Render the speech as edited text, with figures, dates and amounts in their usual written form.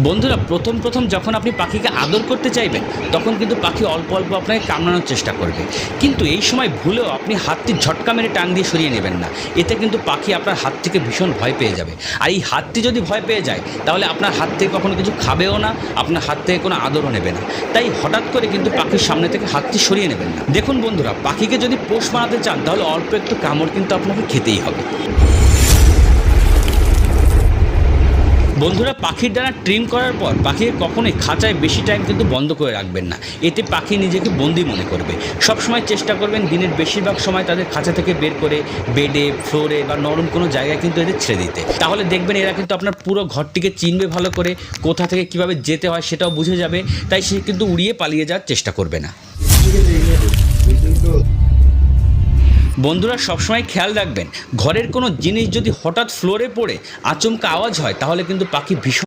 বন্ধুরা প্রথম যখন আপনি পাখিকে আদর করতে চাইবেন তখন কিন্তু পাখি অল্প অল্প আপনাকে কামড়ানোর চেষ্টা করবে, কিন্তু এই সময় ভুলেও আপনি হাতটি ঝটকা মেরে টান দিয়ে সরিয়ে নেবেন না। এতে কিন্তু পাখি আপনার হাত থেকে ভীষণ ভয় পেয়ে যাবে, আর এই হাতটি যদি ভয় পেয়ে যায় তাহলে আপনার হাত থেকে কখনো কিছু খাবেও না, আপনার হাত থেকে কোনো আদরও নেবে না। তাই হঠাৎ করে কিন্তু পাখির সামনে থেকে হাতটি সরিয়ে নেবেন না। দেখুন বন্ধুরা, পাখিকে যদি পোষ মানাতে চান তাহলে অল্প একটু কামড় কিন্তু আপনাকে খেতেই হবে। বন্ধুরা, পাখির ডানা ট্রিম করার পর পাখিকে কখনোই খাঁচায় বেশি টাইম কিন্তু বন্ধ করে রাখবেন না, এতে পাখি নিজেকে বন্দি মনে করবে। সবসময় চেষ্টা করবেন দিনের বেশিরভাগ সময় তাদের খাঁচা থেকে বের করে বেডে, ফ্লোরে বা নরম কোনো জায়গায় কিন্তু এদের ছেড়ে দিতে। তাহলে দেখবেন এরা কিন্তু আপনার পুরো ঘরটিকে চিনবে ভালো করে, কোথা থেকে কীভাবে যেতে হয় সেটাও বুঝে যাবে, তাই সে কিন্তু উড়িয়ে পালিয়ে যাওয়ার চেষ্টা করবে না। বন্ধুরা, সবসময় খেয়াল রাখবেন ঘরের কোনো জিনিস যদি হঠাৎ ফ্লোরে পড়ে আচমকা আওয়াজ হয় তাহলে কিন্তু পাখি ভীষণ